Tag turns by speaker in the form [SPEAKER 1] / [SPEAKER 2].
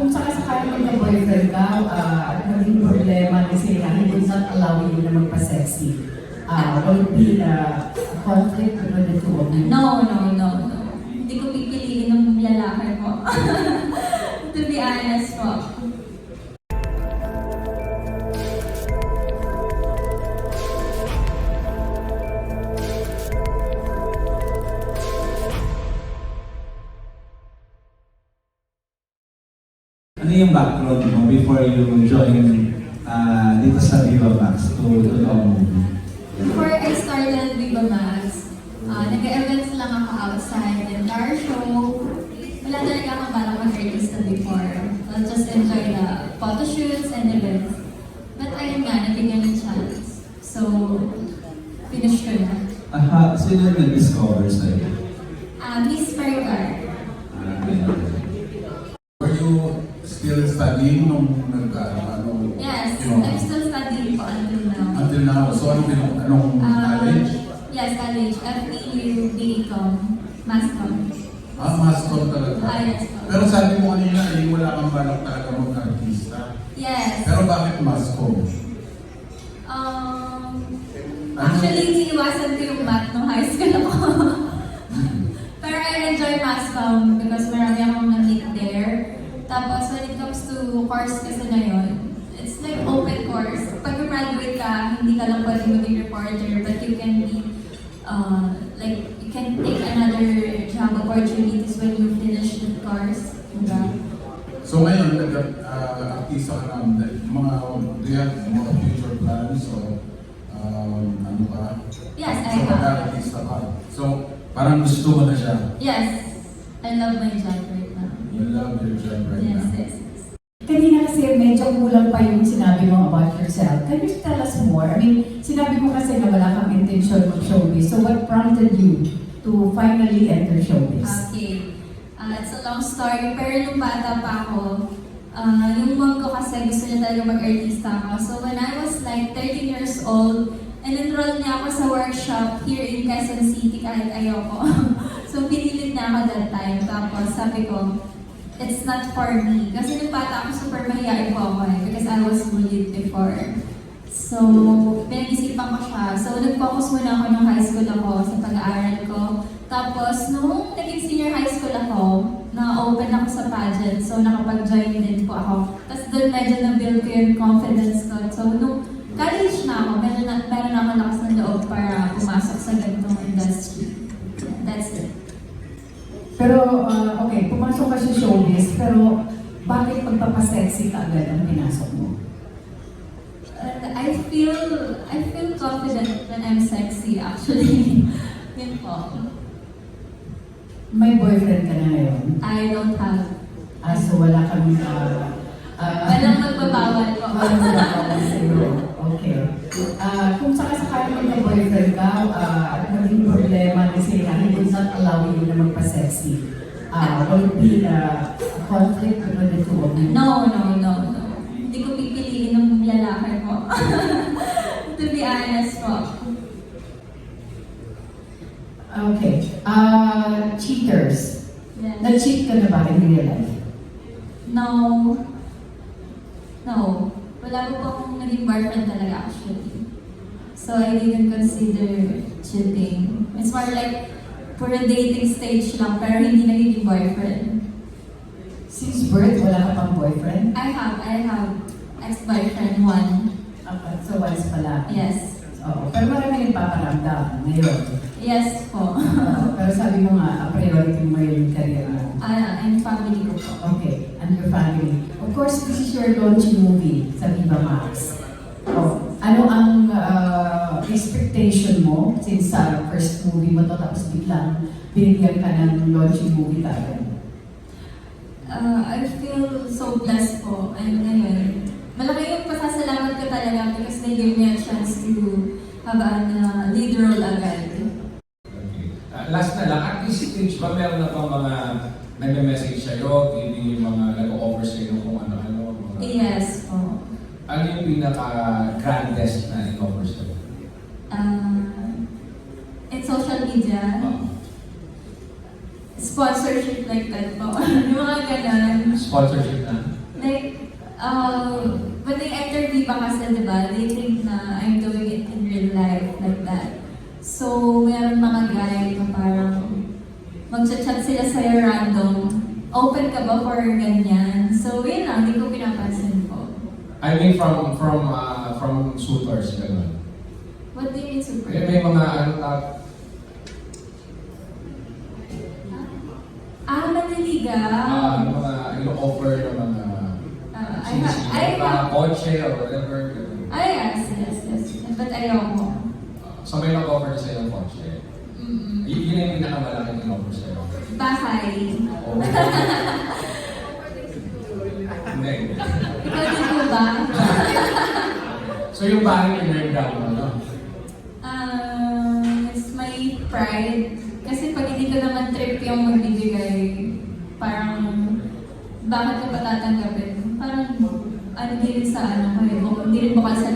[SPEAKER 1] Kung sakasakali magka-boyfriend ka at naging problema kasi na he would not allow you na magpa-sexy, will it be a conflict between the two of you?
[SPEAKER 2] No. Hindi ko pipiliin ng lalaki ko. To be honest po.
[SPEAKER 3] Ano yung background mo before you join dito sa Viva Max to Tom Movie?
[SPEAKER 2] Before I started Viva Max, nag-events lang ako outside and car show. Wala talaga akong parang mag-artista before. I'll just enjoy the photo shoots and events. But ayun nga, nabigyan ng chance. So, finish ko na.
[SPEAKER 3] Sino nag-discover sa'yo?
[SPEAKER 2] Miss Maricar.
[SPEAKER 4] Were you still studying nung
[SPEAKER 2] Yes,
[SPEAKER 4] you know,
[SPEAKER 2] I'm still studying po until now.
[SPEAKER 4] until now? So anong college?
[SPEAKER 2] Yes, college. FEU, BCom, MassCom.
[SPEAKER 4] Mass-com talaga.
[SPEAKER 2] Yes po.
[SPEAKER 4] Pero sabi mo kanina, wala kang balak talaga mag-artista.
[SPEAKER 2] Yes.
[SPEAKER 4] Pero bakit mass-com?
[SPEAKER 2] Actually, iniiwasan ko yung math nung high school ako. Pero I enjoy MassCom because marami akong na-meet there. Tapos when it comes to course kasi na yun, it's like open course. Pag graduate ka, hindi ka lang pwede maging reporter, but you can be, like, you can take another job opportunities when you finish the course. Diba?
[SPEAKER 4] So ngayon, artista ka na, do you have mga future plans or ano ka?
[SPEAKER 2] Yes, I
[SPEAKER 4] So
[SPEAKER 2] have.
[SPEAKER 4] mag-artista ka. So parang gusto mo na siya.
[SPEAKER 2] Yes, I love my job right now.
[SPEAKER 4] You love your job right
[SPEAKER 2] Yes,
[SPEAKER 4] now.
[SPEAKER 2] yes.
[SPEAKER 1] Kanina kasi medyo kulang pa yung sinabi mo about yourself. Can you tell us more? I mean, sinabi mo kasi na wala kang intention mag-showbiz. So what prompted you to finally enter showbiz?
[SPEAKER 2] Okay. It's a long story, pero nung bata pa ako, yung mom ko kasi gusto niya talaga mag-artista ako. So when I was like 13 years old, enroll niya ako sa workshop here in Quezon City kahit ayoko. So pinilit niya ako that time. Tapos sabi ko, it's not for me. Kasi nung bata ako, super mahihain po ako because I was bullied before. So, pinag-isipan ko siya. So, nag-focus muna ako nung high school ako sa pag-aaral ko. Tapos, nung naging senior high school ako, na-open ako sa pageant. So, nakapag-join din po ako. Tapos doon medyo na-build ko yung confidence ko. So, nung college na ako, meron na ako lakas ng loob para pumasok sa ganitong industry. That's it.
[SPEAKER 1] Pero, okay, pumasok ka sa showbiz, pero bakit pagpapasexy ka agad ang pinasok mo?
[SPEAKER 2] I feel confident when I'm sexy, actually. Yun po.
[SPEAKER 1] May boyfriend ka na ngayon?
[SPEAKER 2] I don't have.
[SPEAKER 1] So wala kang...
[SPEAKER 2] Walang magbabawal po.
[SPEAKER 1] Walang magbabawal sa'yo. Okay. Kung sakasakali magka-boyfriend ka at naging problema kasi na he would not allow you na magpa-sexy, will it be a conflict between the two of you?
[SPEAKER 2] No. Hindi ko pipiliin ng lalaki ko. To be honest po.
[SPEAKER 1] Okay. Cheaters.
[SPEAKER 2] Yes.
[SPEAKER 1] Na-cheat ka na ba in real life?
[SPEAKER 2] No. Wala po akong naging boyfriend talaga actually. So I didn't consider cheating. It's more like for a dating stage lang pero hindi naging boyfriend.
[SPEAKER 1] Since birth, wala ka pang boyfriend?
[SPEAKER 2] I have ex-boyfriend one.
[SPEAKER 1] So once pala?
[SPEAKER 2] Yes.
[SPEAKER 1] Oo. Pero marami nagpaparamdam ngayon.
[SPEAKER 2] Yes po.
[SPEAKER 1] Pero sabi mo nga, priority mo yung career mo.
[SPEAKER 2] And family ko po.
[SPEAKER 1] Okay, and your family. Of course, this is your launching movie sa Viva Max. Ano ang expectation mo since sa first movie mo to tapos biglang binigyan ka ng launching movie kagad?
[SPEAKER 2] I feel so blessed po. And ngayon, malaki yung pasasalamat ko talaga because they gave me a chance to have a lead role agad.
[SPEAKER 5] Last na lang, at this stage ba meron na pang mga nag-message sa'yo, yung mga nag-offer sa'yo kung ano-ano?
[SPEAKER 2] Yes po.
[SPEAKER 5] Ano yung pinaka-grandest na in-offer sa'yo?
[SPEAKER 2] In social media, sponsorship like that po. Yung mga ganun.
[SPEAKER 5] Sponsorship na?
[SPEAKER 2] When they enter Viva kasi, diba, they think na I'm doing it in real life like that. So, meron mga guy na parang mag-chat sila sa'yo random. Open ka ba for ganyan? So, yun lang, hindi ko pinapansin po.
[SPEAKER 5] I mean from suitors, gano'n.
[SPEAKER 2] What do you mean super?
[SPEAKER 5] May mga ano
[SPEAKER 2] Maniliga.
[SPEAKER 5] mga ino-offer ng mga mga kotse or whatever. Ganun.
[SPEAKER 2] Yes. But ayoko.
[SPEAKER 5] So may nag-offer sa'yo ng kotse.
[SPEAKER 2] Mm-mm.
[SPEAKER 5] Yun yung pinakamalaki in-offer sa'yo.
[SPEAKER 2] Bahay.
[SPEAKER 5] Oh. Hindi.
[SPEAKER 2] Ikaw din po ba?
[SPEAKER 5] So yung bahay in-earn down mo, no?
[SPEAKER 2] It's my pride. Kasi pag hindi ko naman trip yung magbibigay, parang bakit ka pa tatanggapin? Parang ano din sa ano ko eh, hindi rin bukal sa